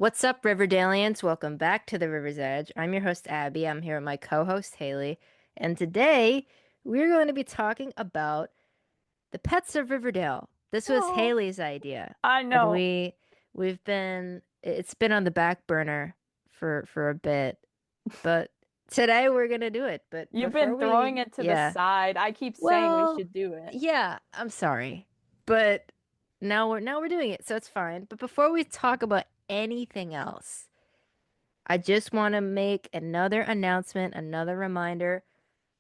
What's up, Riverdalians? Welcome back to the River's Edge. I'm your host, Abby. I'm here with my co-host, Haley. And today we're going to be talking about the pets of Riverdale. This was Oh, Haley's idea, I and know. it's been on the back burner for a bit, but today we're gonna do it. But You've been before throwing we, it to the yeah, side. I keep saying we well, should do it. yeah, I'm sorry, but now we're doing it, so it's fine. But before we talk about anything else, I just want to make another announcement, another reminder.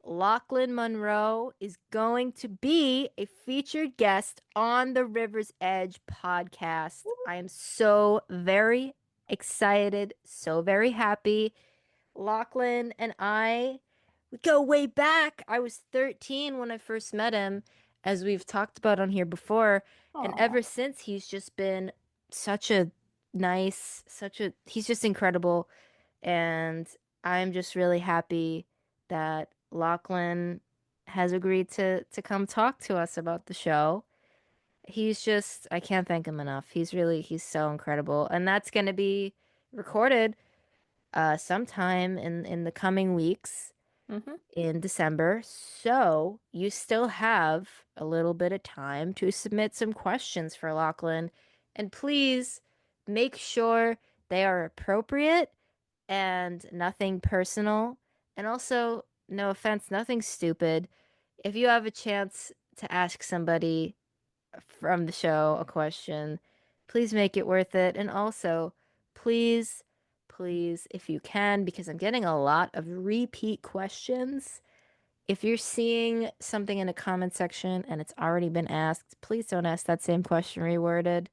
Lachlan Monroe is going to be a featured guest on the River's Edge podcast. I am so very excited, so very happy. Lachlan and I, we go way back. I was 13 when I first met him, as we've talked about on here before. And Oh, ever since, he's just been such a he's just incredible. And I'm just really happy that Lachlan has agreed to come talk to us about the show. I can't thank him enough. He's so incredible. And that's going to be recorded sometime in the coming weeks hmm in December. So you still have a little bit of time to submit some questions for Lachlan. And please make sure they are appropriate and nothing personal. And also, no offense, nothing stupid. If you have a chance to ask somebody from the show a question, please make it worth it. And also, please, please, if you can, because I'm getting a lot of repeat questions. If you're seeing something in a comment section and it's already been asked, please don't ask that same question reworded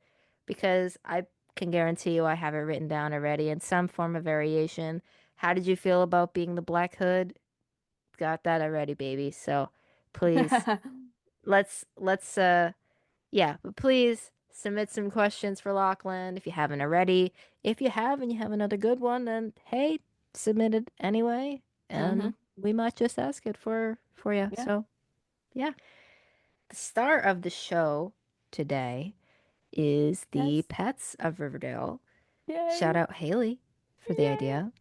because I can guarantee you I have it written down already in some form of variation. How did you feel about being the Black Hood? Got that already, baby. So please, let's yeah, but please submit some questions for Lachlan if you haven't already. If you have and you have another good one, then hey, submit it anyway, hmm and we might just ask it for you. Yeah. So, yeah. The star of the show today is the Yes. Pets of Riverdale. Shout Yay. out Haley for the Yay. idea.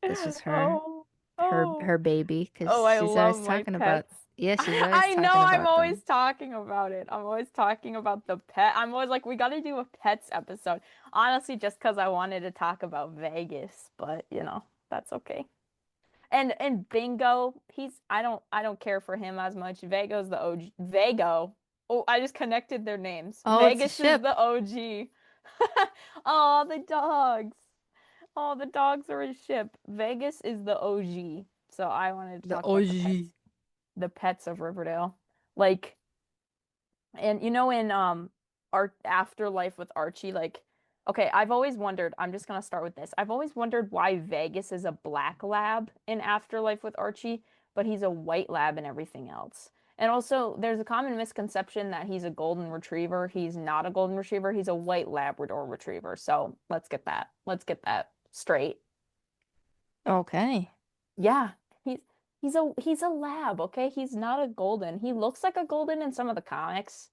This was Oh, her oh. baby because Oh, I she's always love my talking about, pets. yeah, she's always I know talking I'm about always them. talking about it. I'm always talking about the pet. I'm always like, we got to do a pets episode. Honestly, just because I wanted to talk about Vegas, but that's okay. And Bingo, I don't care for him as much. Vago's the OG. Vago. Oh, I just connected their names. Oh, it's a Vegas is ship. the OG. Oh, the dogs. Oh, the dogs are a ship. Vegas is the OG. So I wanted to The talk about OG. the pets of Riverdale. Like, and in our Afterlife with Archie, like, okay, I've always wondered, I'm just gonna start with this. I've always wondered why Vegas is a black lab in Afterlife with Archie, but he's a white lab in everything else. And also, there's a common misconception that he's a golden retriever. He's not a golden retriever, he's a white Labrador retriever. So let's get that straight. Okay. Yeah, he's a lab, okay? He's not a golden. He looks like a golden in some of the comics.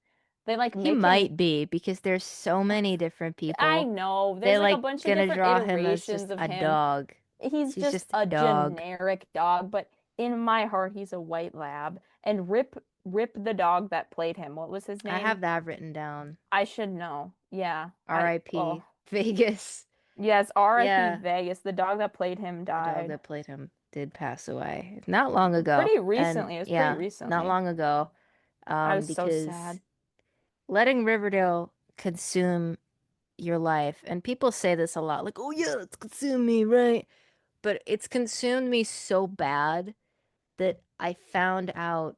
They like He make him might be because there's so many different I people. know. They There's like a like bunch of gonna different draw him as iterations just of a him. dog. He's He's just just a a dog. generic dog, but in my heart, he's a white lab. And Rip the dog that played him. What was his I have name? that written down. I should know. Yeah. R.I.P. Vegas. Yes, R.I.P. Yeah, Vegas. The dog that played him the dog died. that played him did pass away not long ago. Pretty And recently. It was pretty yeah, not recently. long ago. I was so Because sad. letting Riverdale consume your life, and people say this a lot, like, oh yeah, it's consumed me, right? But it's consumed me so bad that I found out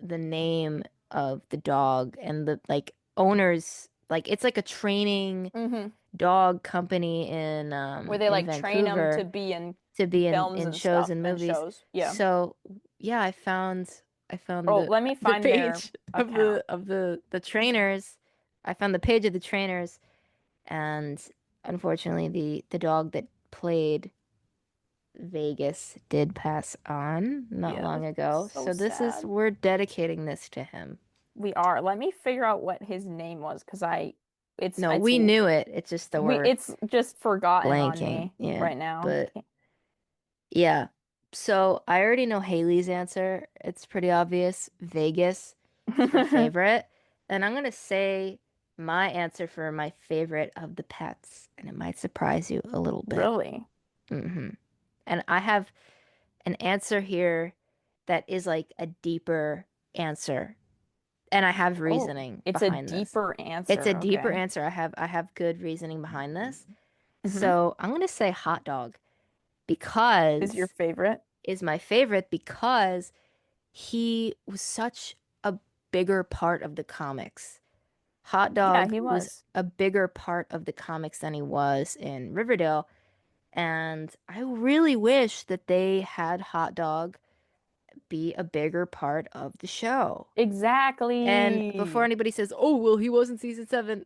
the name of the dog and the like owners, like it's like a training hmm dog company Where they in like train him to Vancouver be in to be films in and shows stuff and and movies. shows. Yeah. So yeah, I found Oh, let me the find their page of account. the trainers. I found the page of the trainers, and unfortunately the dog that played Vegas did pass on not Yeah, long it's ago. so So this is sad. we're dedicating this to him. We are. Let me figure out what his name was because I No, it's we knew it. It's just that we're it's just forgotten on blanking. me Yeah. right now. But yeah. So I already know Haley's answer. It's pretty obvious. Vegas is her favorite. And I'm gonna say my answer for my favorite of the pets, and it might surprise you a little bit. Really? hmm And I have an answer here that is like a deeper answer, and I have Oh, reasoning it's a behind this. deeper It's a answer. deeper Okay. answer. I have good reasoning behind this. Hmm. So I'm gonna say hot dog Is your because favorite? is my favorite because he was such a bigger part of the comics. Hot Yeah, Dog he was was. a bigger part of the comics than he was in Riverdale, and I really wish that they had Hot Dog be a bigger part of the show. And before Exactly. anybody says, "Oh, well, he was in season 7,"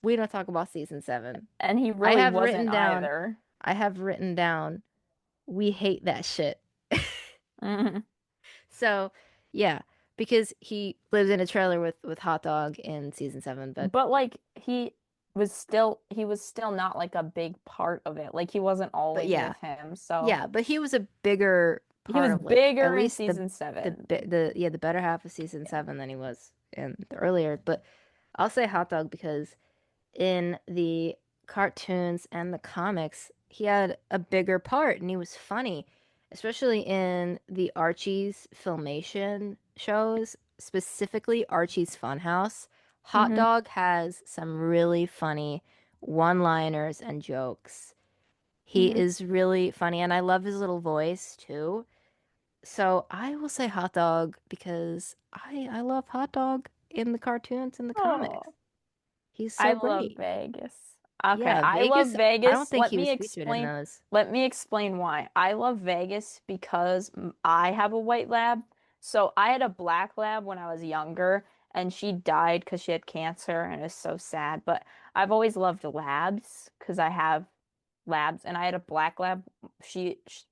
we don't talk about season 7. And he I really have wasn't written down, either. I have written down, we hate that shit. Mhm. So, yeah, because he lives in a trailer with Hot Dog in season 7, But like he was still not like a big part of it. Like he wasn't but always yeah, with him. So yeah, but he was a bigger he part was of like at bigger in least season 7. the better half of season 7 than he was in the earlier. But I'll say Hot Dog because in the cartoons and the comics, he had a bigger part and he was funny, especially in the Archie's filmation shows, specifically Archie's Funhouse. Hot Hmm. Dog has some really funny one-liners and jokes. He Hmm. is really funny, and I love his little voice too. So I will say Hot Dog because I love Hot Dog in the cartoons and the comics. Oh. He's I so love great. Vegas. Okay, Yeah, I love Vegas, I don't Vegas. think he was featured in those. Let me explain why. I love Vegas because I have a white lab. So I had a black lab when I was younger and she died because she had cancer and it's so sad. But I've always loved labs because I have labs and I had a black lab.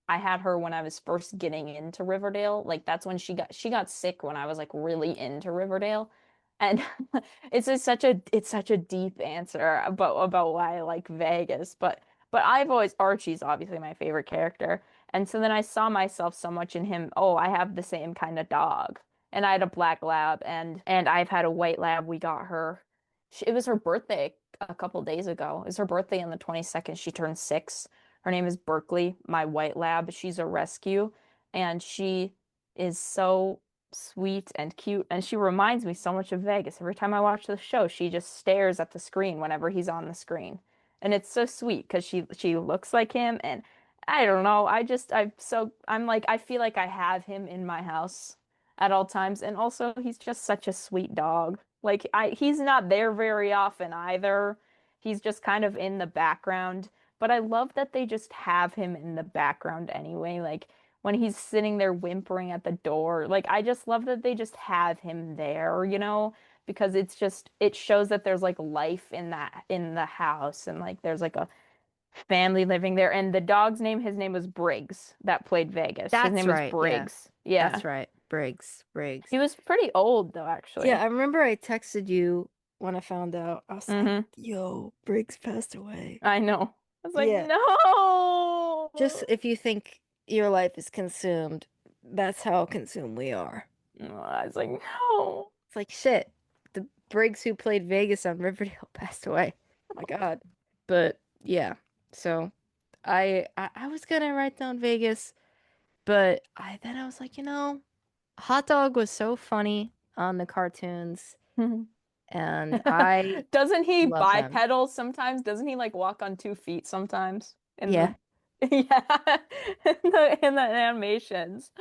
I had her when I was first getting into Riverdale. Like that's when she got sick when I was like really into Riverdale. And it's such a deep answer about why I like Vegas, but I've always Archie's obviously my favorite character. And so then I saw myself so much in him. Oh, I have the same kind of dog. And I had a black lab and I've had a white lab. We got her. It was her birthday a couple days ago. It was her birthday on the 22nd. She turned 6. Her name is Berkeley, my white lab. She's a rescue and she is so sweet and cute, and she reminds me so much of Vegas. Every time I watch the show, she just stares at the screen whenever he's on the screen. And it's so sweet because she looks like him and I don't know. I'm like I feel like I have him in my house at all times and also he's just such a sweet dog. Like I he's not there very often either. He's just kind of in the background, but I love that they just have him in the background anyway. Like when he's sitting there whimpering at the door. Like I just love that they just have him there, because it shows that there's like life in the house and like there's like a family living there. And the dog's name, his name was Briggs, that played Vegas. His That's name was right. Yeah, Briggs. Yeah. that's right. Briggs, Briggs. He was pretty old though, Yeah, actually. I remember I texted you when I found out. I was like, Hmm. yo, Briggs passed away. I know. I was like, Yeah, just no. if you think your life is consumed, that's how consumed we are. I was like, no. It's like shit. The Briggs who played Vegas on Riverdale passed away. Oh my God. But yeah, so I was gonna write down Vegas, but I was like, Hot Dog was so funny on the cartoons, and I Doesn't he love him. bipedal sometimes? Doesn't he like walk on 2 feet sometimes in Yeah, the yeah in the animations?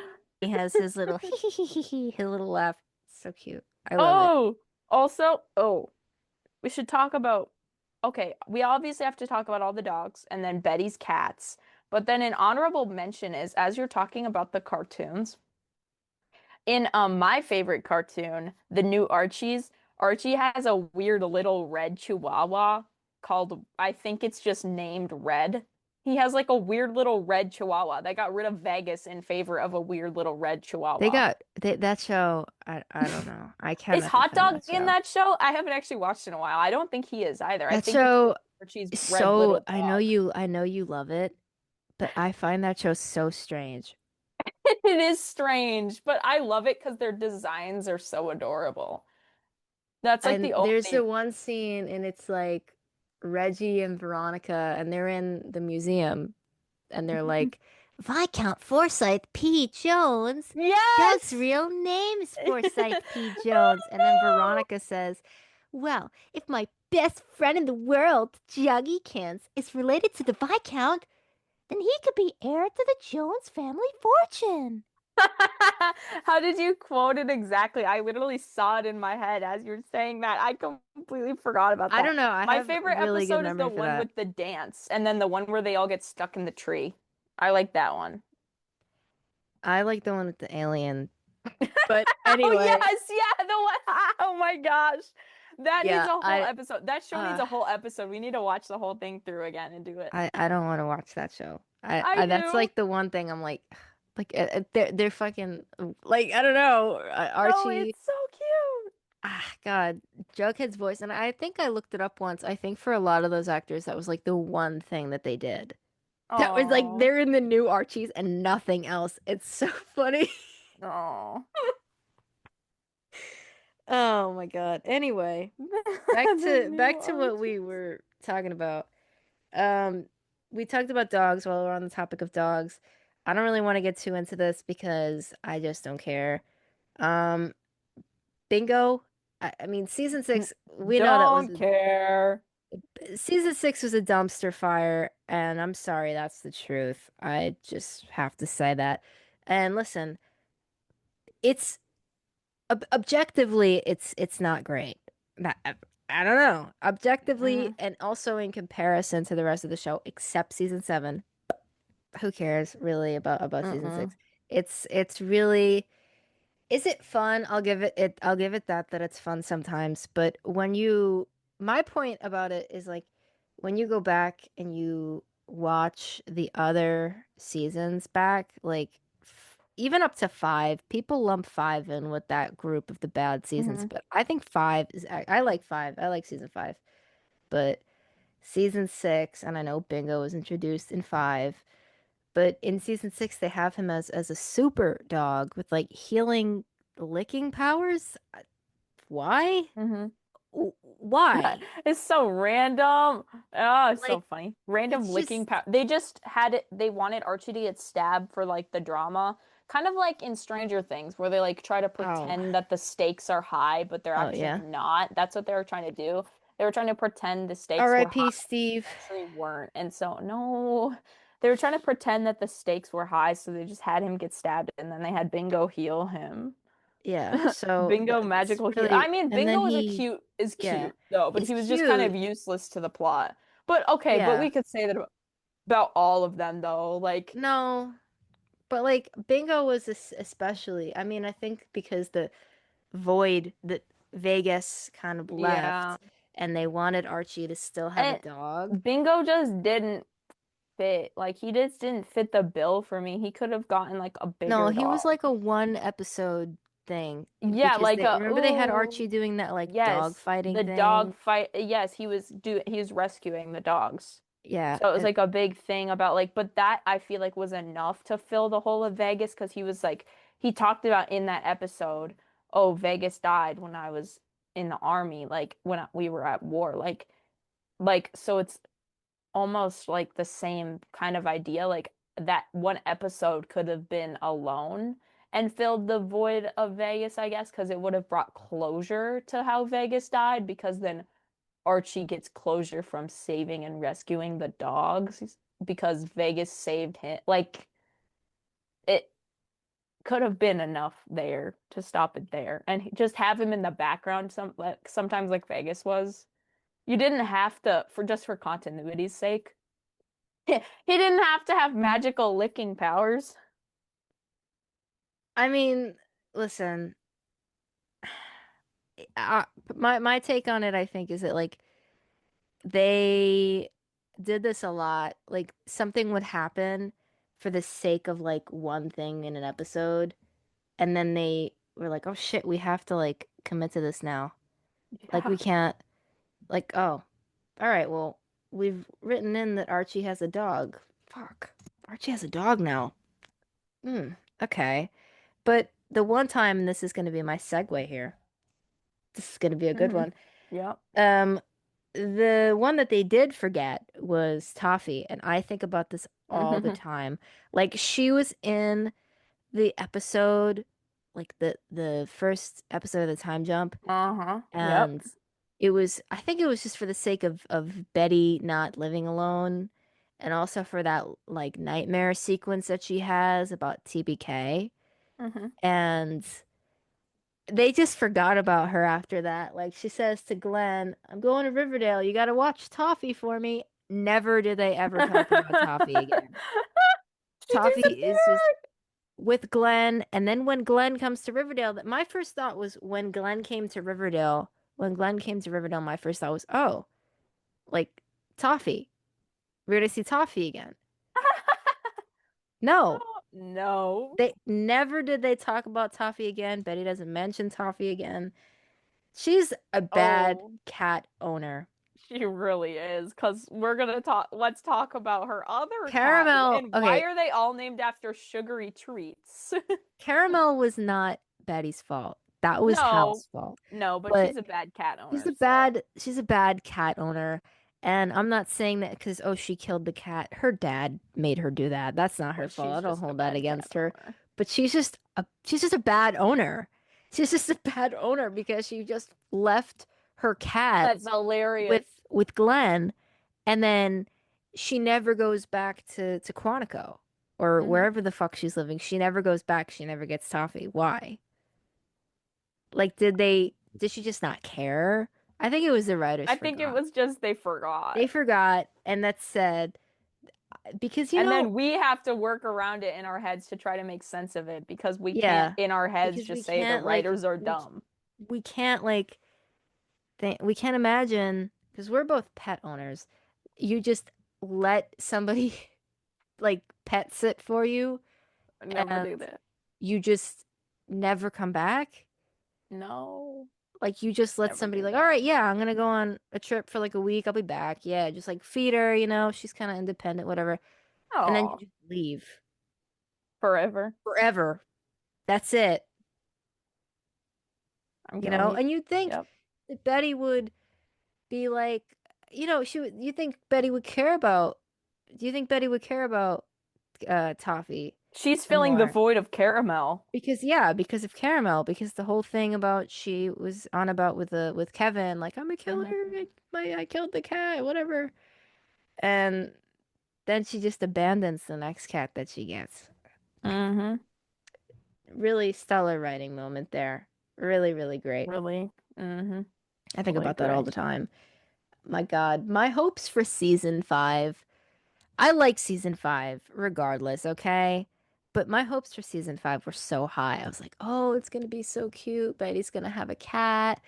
he has his little his little laugh. So cute. I love it. Oh, also, we should talk about okay, we obviously have to talk about all the dogs and then Betty's cats. But then an honorable mention is as you're talking about the cartoons. In my favorite cartoon, the new Archie's, Archie has a weird little red chihuahua called I think it's just named Red. He has like a weird little red chihuahua. They got rid of Vegas in favor of a weird little red chihuahua. That show. I don't know. I Is cannot Hot defend Dog that in show. that show? I haven't actually watched in a while. I don't think he is either. I That think it's show just Archie's is red so. little dog. I know you love it, but I find that show so strange. It is strange, but I love it because their designs are so adorable. That's like And the there's the only. one scene, and it's like Reggie and Veronica, and they're in the museum, and they're like, Viscount Forsyth P. Jones. Doug's Yes! real name is Forsyth P. Jones. And then Oh Veronica says, well, if my best friend in the world, Juggykins, is related to the Viscount, then he could be heir to the Jones family fortune. no! How did you quote it exactly? I literally saw it in my head as you were saying that. I completely forgot about I that. don't know. I My have a favorite really good episode is the memory for one that. with the dance, and then the one where they all get stuck in the tree. I like that one. I like the one with the alien. But Oh anyway, yes, yeah, the one. Oh my gosh. That needs yeah, a whole episode. That show needs uh a whole episode. We need to watch the whole thing through again and do it. I don't want to watch that show. I That's do. like the one thing I'm like they're fucking like I don't know No, Archie. it's so cute. Ah, God, Jughead's voice, and I think I looked it up once. I think for a lot of those actors, that was like the one thing that they did. That was like Oh, they're in the new Archies and nothing else. It's so funny. oh. Oh my God. Anyway, The new back to what we Archies. were talking about. Um, we talked about dogs while we're on the topic of dogs. I don't really want to get too into this because I just don't care. Um, Bingo. I mean, season N- six, we know that was Don't care. season six was a dumpster fire, and I'm sorry, that's the truth. I just have to say that. And listen, it's objectively, it's not great. I don't know. Objectively, Mm-mm, and also in comparison to the rest of the show, except season seven. Who cares really about season mm-mm, six? It's really is it fun? I'll give it that it's fun sometimes, but when you my point about it is like when you go back and you watch the other seasons back, like even up to five, people lump five in with that group of the bad seasons, mm-hmm. but I think five is I like five. I like season five. But season six, and I know Bingo was introduced in five. But in season six, they have him as a super dog with like healing licking powers. Why? Mm-hmm. Why? It's so random. Oh, it's so Like funny. Random it's licking just power. They just had it. They wanted Archie to get stabbed for like the drama, kind of like in Stranger Things, where they like try to oh pretend that the stakes are high, but they're oh actually yeah. not. That's what they were trying to do. They were trying to pretend the stakes were R.I.P. high, Steve. actually weren't. And so no, they were trying to pretend that the stakes were high, so they just had him get stabbed, and then they had Bingo heal him. Yeah. So Bingo that's magical heal. really I mean, and then Bingo he is yeah. cute though, but He's he was just kind of cute. useless to the plot. But okay, but Yeah. we could say that about all of them though. Like, No, but like Bingo was especially. I mean, I think because the void that Vegas kind of yeah. left and they wanted Archie to still have a And dog. Bingo just didn't fit. Like he just didn't fit the bill for me. He could have gotten like a No, bigger he was dog. like a one episode thing Yeah, because like they a remember they had Archie ooh, doing that like dog yes, fighting the dog thing. fight. Yes, he was rescuing the dogs. Yeah, So it was like a big thing about like, but that I feel like was enough to fill the whole of Vegas because he was like, he talked about in that episode, oh, Vegas died when I was in the army, like when we were at war, so it's almost like the same kind of idea. Like that one episode could have been alone and filled the void of Vegas, I guess, because it would have brought closure to how Vegas died because then Archie gets closure from saving and rescuing the dogs because Vegas saved him. Like it could have been enough there to stop it there and just have him in the background sometimes like Vegas was. You didn't have to for just for continuity's sake. He didn't have to have magical licking powers. I mean, listen, uh, my take on it, I think, is that like they did this a lot. Like something would happen for the sake of like one thing in an episode, and then they were like, "Oh shit, we have to like commit to this now. Like we Yeah. can't like oh, all right, well, we've written in that Archie has a dog. Fuck. Archie has a dog now. Hmm. Okay. But the one time, and this is going to be my segue here. This is going to be a good Hmm. one. Yep. Um, the one that they did forget was Toffee, and I think about this all the Hmm. time. Like she was in the episode, like the first episode of the time jump, Uh-huh. Yep. and it was I think it was just for the sake of Betty not living alone, and also for that like nightmare sequence that she has about TBK. Hmm. And they just forgot about her after that. Like she says to Glenn, I'm going to Riverdale. You got to watch Toffee for me. Never did they ever talk about Toffee again. She Toffee is just disappeared. with Glenn. And then when Glenn comes to Riverdale, that my first thought was when Glenn came to Riverdale, my first thought was, oh, like Toffee. We're going to see Toffee again. No, No. they never did they talk about Toffee again. Betty doesn't mention Toffee again. She's a bad Oh, cat owner. she really is. Because we're gonna talk. Let's talk about her other cat. Caramel, And why okay, are they all named after sugary treats? Caramel was not Betty's fault. That was No, Hal's fault. no, but But she's a bad cat she's owner. a So, bad cat owner. And I'm not saying that because oh she killed the cat. Her dad made her do that. That's not her but fault. I she's don't just a hold that bad cat against her. owner. But she's just a bad owner. She's just a bad owner because she just left her cat That's hilarious. with Glenn, and then she never goes back to Quantico or Hmm. wherever the fuck she's living. She never goes back. She never gets Toffee. Why? Like, did she just not care? I think it was the writers I think it forgot. was just they forgot. They forgot, and that's said because And then we have to work around it in our heads to try to make sense of it because we can't yeah, in our heads because just say the writers are dumb. we can't like we can't imagine because we're both pet owners. You just let somebody like pet sit for you Never and do that. you just never come back. No, Like you just let never somebody do like, all that. right, yeah, I'm gonna go on a trip for like a week. I'll be back. Yeah, just like feed her, she's kind of independent, whatever. And then you Oh, just leave forever. forever. That's it, I'm going to. And you'd think Yep. that Betty would be like, she would, you think Betty would care about, do you think Betty would care about Toffee She's some filling the more? void of caramel. Because yeah, because of Caramel, because the whole thing about she was on about with Kevin, like I'm a killer, Hmm. I killed the cat, whatever. And then she just abandons the next cat that she gets. Hmm. Really stellar writing moment there. Really, really great. Really. Hmm. I think Totally about that all agree. the time. My God, my hopes for season five. I like season five regardless, okay? But my hopes for season five were so high. I was like, oh, it's gonna be so cute. Betty's gonna have a cat,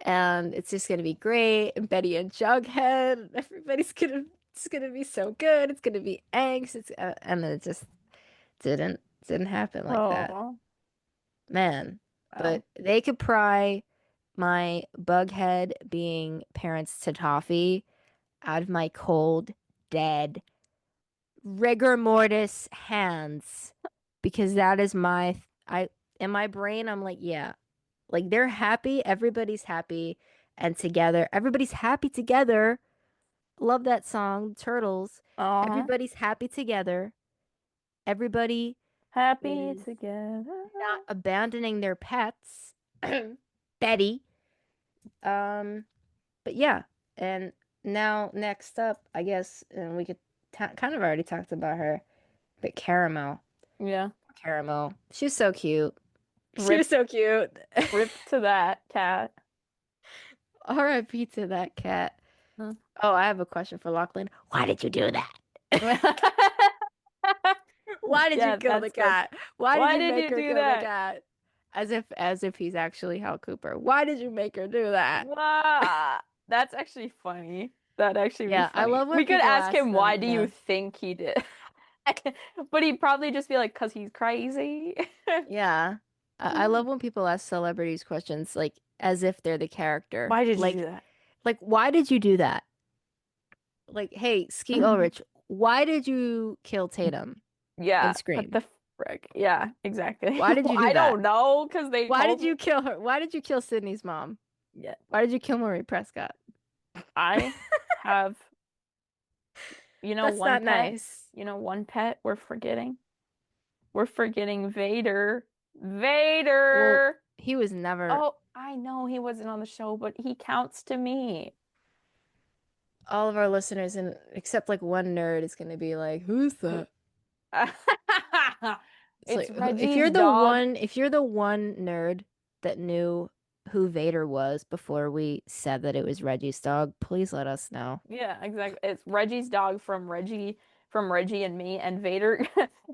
and it's just gonna be great. And Betty and Jughead, everybody's gonna it's gonna be so good. It's gonna be angst. And then it just didn't happen like that. Oh, Man, well. but they could pry my Bughead being parents to Toffee out of my cold, dead, rigor mortis hands because that is I in my brain I'm like, yeah. Like they're happy, everybody's happy and together. Everybody's happy together. Love that song, Turtles. Uh-huh. Everybody's happy together. Everybody Happy is together. not abandoning their pets. Betty. Um, but yeah, and now next up, I guess, and we could kind of already talked about her, but Caramel. Yeah. Caramel. She's so cute. She was Rip, so cute. rip to that cat. R.I.P. to that cat. Huh. Oh, I have a question for Lachlan. Why did you do that? Why did you Yeah, kill the that's good. cat? Why did Why you did make you her do kill the that? cat? As if he's actually Hal Cooper. Why did you make her do that? Wow. That's actually funny. That'd actually be Yeah, I funny. love We when could people ask ask him, why them, do you yeah. think he did? But he'd probably just be like, because he's crazy. Yeah. I love when people ask celebrities questions like as if they're the character. Why did you do that? Like why did you do that? Like, hey, Skeet Ulrich, why did you kill Tatum in Yeah, what Scream? the frick? Yeah, exactly. Why did Well, you do I that? don't know because they Why told did me. you kill her? Why did you kill Sydney's mom? Yeah, Why did you kill Marie Prescott? I have, That's one not pet. nice. One pet we're forgetting. We're forgetting Vader. Well, Vader. he was never. Oh, I know he wasn't on the show, but he counts to me. All of our listeners, and except like one nerd, is going to be like, "Who's Who- that?" It's It's like if you're Reggie's the dog. one, if you're the one nerd that knew who Vader was before we said that it was Reggie's dog, please let us know. Yeah, exactly. It's Reggie's dog from Reggie and Me and Vader.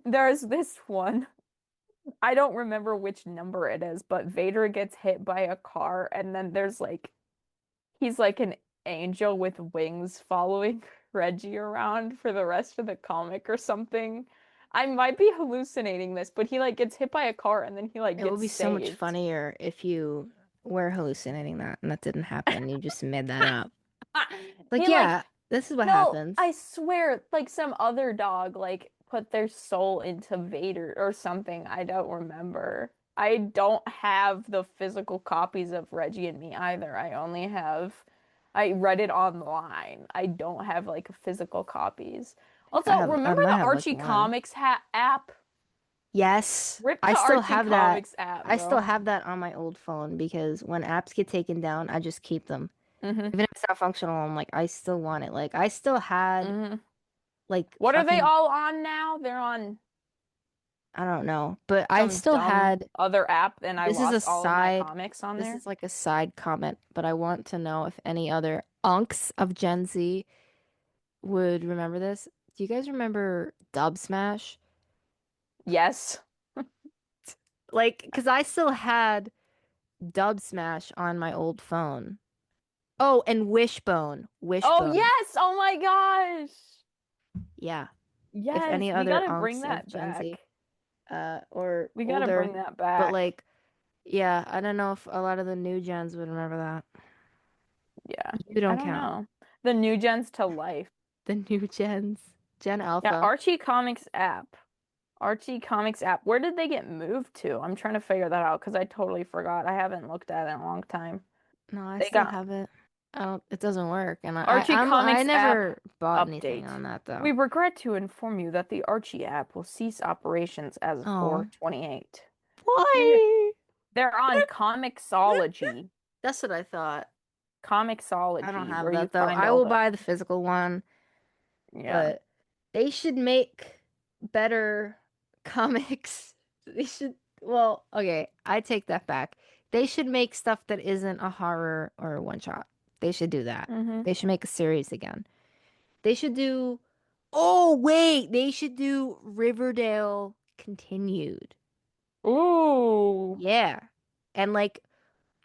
There's this one. I don't remember which number it is, but Vader gets hit by a car and then there's like he's like an angel with wings following Reggie around for the rest of the comic or something. I might be hallucinating this, but he like gets hit by a car and then he like It would gets be so much saved. funnier if you were hallucinating that and that didn't happen. You just made that up. Like, He like yeah, this is what No, happens. I swear, like some other dog like put their soul into Vader or something. I don't remember. I don't have the physical copies of Reggie and Me either. I read it online. I don't have like physical copies. I think Also, I remember might the have like Archie one. Comics ha app? Yes, Rip I the still Archie have that. Comics app, I still bro. have that on my old phone because when apps get taken down, I just keep them. hmm Even if it's not functional, I'm like, I still want it. Like, I still had hmm like What are they fucking, all on now? They're on I don't know, but I some still dumb had, other app, and I this is a lost all of my side, comics on this there. is like a side comment, but I want to know if any other unks of Gen Z would remember this. Do you guys remember Dub Smash? Yes. Like, because I still had Dub Smash on my old phone. Oh, and Wishbone. Oh, Wishbone. yes. Oh my gosh. Yeah. If Yes, any we other gotta bring unks of that Gen Z, back. or We gotta older, bring that but back. like, yeah, I don't know if a lot of the new gens would remember that. Yeah. You I don't don't count. know. The new gens to life. The new gens. Gen Yeah, Alpha. Archie Comics app. Archie Comics app. Where did they get moved to? I'm trying to figure that out because I totally forgot. I haven't looked at it in a long time. No, I They still got have it. It doesn't work, and Archie I Comics app never bought anything update. on that We though. regret to inform you that the Archie app will cease operations as of Oh, 4/28. Here, why? they're on Comixology. That's what I thought. I don't Comixology, have where you that though. find I all will the buy the physical one, yeah. but they should make better comics. They should, well, okay, I take that back. They should make stuff that isn't a horror or a one shot. They should do that. hmm They should make a series again. They should do, oh, wait, they should do Riverdale continued. Ooh. Yeah. And like,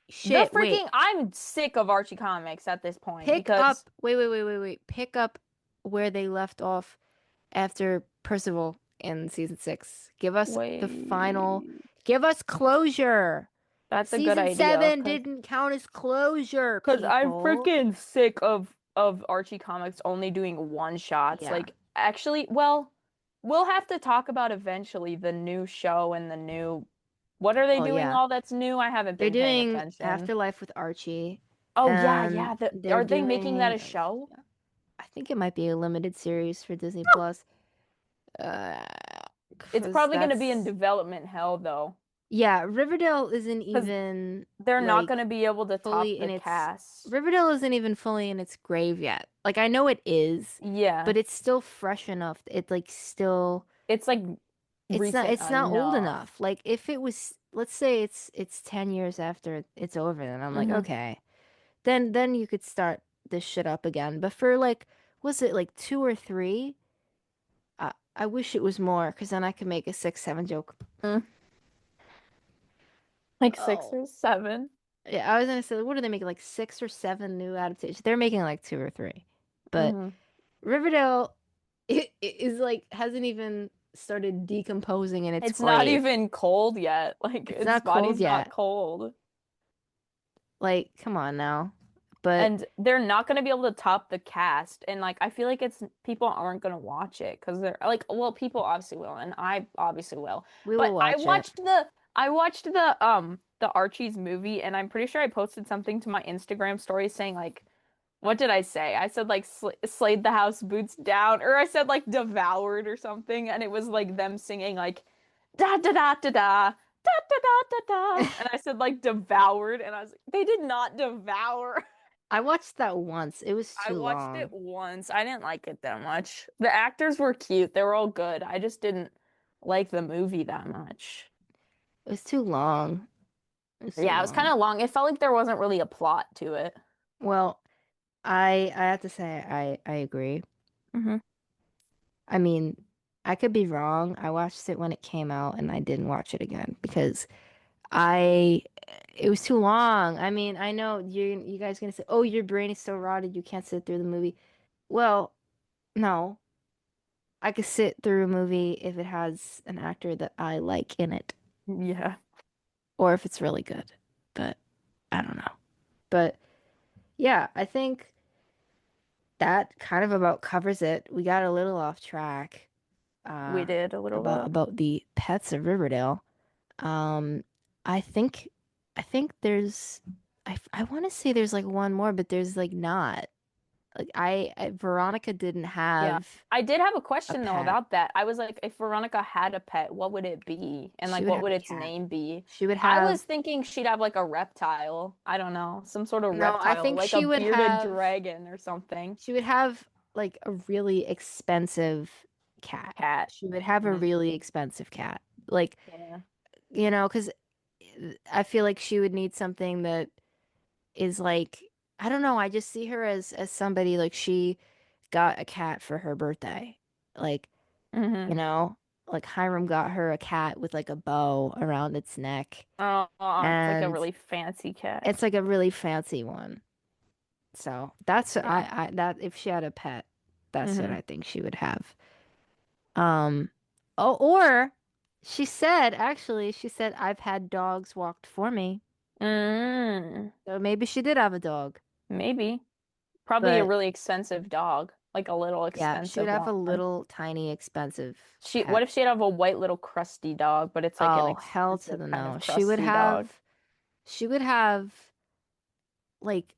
The shit, wait. freaking I'm sick of Archie comics at this point Pick because up, wait. Pick up where they left off after Percival in season six. Give us the final, wait, give us closure. that's a good Season idea seven because didn't count as closure, I'm people. freaking sick of Archie comics only doing one shots. Yeah. Like actually, well, we'll have to talk about eventually the new show and the new what are they Oh, doing yeah. all that's new? I haven't They're been paying doing attention. Afterlife with Archie, Oh yeah, and yeah. they're Are they making that doing, a show? I think it might be a limited series for Disney Plus. Uh, It's because probably going to be in that's, development hell though, yeah, Riverdale isn't because even they're not going like to be able to top fully the in its cast. Riverdale isn't even fully in its grave yet. Like I know it is, but Yeah, it's still fresh enough. It like still it's like recent it's not old enough. enough. Like if it was, let's say it's 10 years after it's over, then I'm like, hmm okay. Then you could start this shit up again. But for like, was it like two or three? I wish it was more because then I could make a six, seven joke. Like six Oh. or seven. Yeah, I was gonna say, what are they making? Like six or seven new adaptations? They're making like two or three. But Hmm. Riverdale it is like hasn't even started decomposing in its It's not grave. even cold yet. Like It's its not cold body's not yet. cold. Like, come on now. But And they're not going to be able to top the cast. And like, I feel like it's people aren't going to watch it because they're like, well, people obviously will, and I obviously will. we will But watch it. I watched the Archie's movie, and I'm pretty sure I posted something to my Instagram story saying like, what did I say? I said like slayed the house, boots down, or I said like devoured or something, and it was like them singing like da da da da da. Da, da, da, da, da. And I said like devoured, and I was like, they did not devour. I watched that once. It was I too watched it long. once. I didn't like it that much. The actors were cute. They were all good. I just didn't like the movie that much. It was too long. It was too Yeah, it was kind long. of long. It felt like there wasn't really a plot to it. Well, I have to say I agree. Hmm. I mean, I could be wrong. I watched it when it came out and I didn't watch it again because I it was too long. I mean, I know you guys gonna say, "Oh, your brain is so rotted you can't sit through the movie." Well, no. I could sit through a movie if it has an actor that I like in it Yeah, or if it's really good. But I don't know. But yeah, I think that kind of about covers it. We got a little off track we uh did a little about bit. the pets of Riverdale. Um I think there's I want to say there's like one more, but there's like not. Like Veronica didn't Yeah. have I did have a a question though pet. about that. I was like, if Veronica had a pet, what would it be? And She like, would what have would a its cat. name be? She would I was have thinking she'd have like a reptile. I don't know, some sort of No, I reptile, think like a she would bearded have dragon or something. like a really expensive cat. Cat. She would have a Mm, really expensive cat. Like, yeah. 'cause I feel like she would need something that is like I don't know, I just see her as somebody like she got a cat for her birthday. Like, Hmm. you know, like Hiram got her a cat with like a bow around its neck Oh, it's like a and really fancy cat. it's like a really fancy one. So that's Yeah. I that if she had a pet, that's what Hmm. I think she would have. Um, oh, or she said I've had dogs walked for me. Mm, So maybe she did have a dog. maybe. Probably a But really expensive dog, like a little yeah, she would expensive have a one. little tiny expensive What pet. if she had have a white little crusty dog, but it's like an Oh, hell to expensive the kind no. of crusty dog? She would have like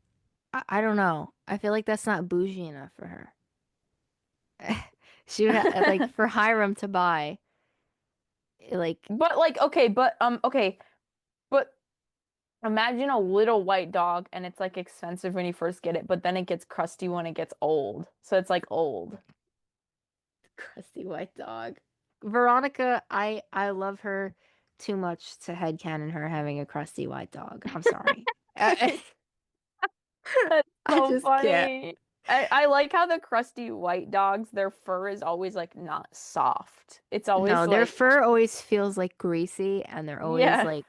I don't know. I feel like that's not bougie enough for her. She would have like for Hiram to buy like But like, okay, but imagine a little white dog and it's like expensive when you first get it, but then it gets crusty when it gets old. So it's like old. crusty white dog. Veronica, I love her too much to headcanon her having a crusty white dog. I'm sorry. That's I so just can't. funny. I like how the crusty white dogs, their fur is always like not soft. It's always No, their like, fur always feels like greasy and they're always yeah, like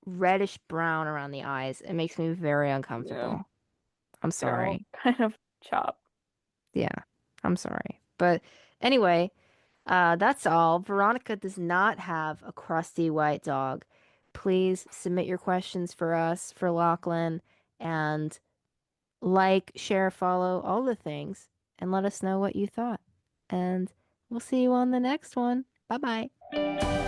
reddish brown around the eyes. It makes me very yeah, uncomfortable. I'm they're all sorry. kind of chopped. Yeah, I'm sorry. But anyway, that's all. Veronica does not have a crusty white dog. Please submit your questions for us, for Lachlan, and like, share, follow, all the things, and let us know what you thought. And we'll see you on the next one. Bye bye.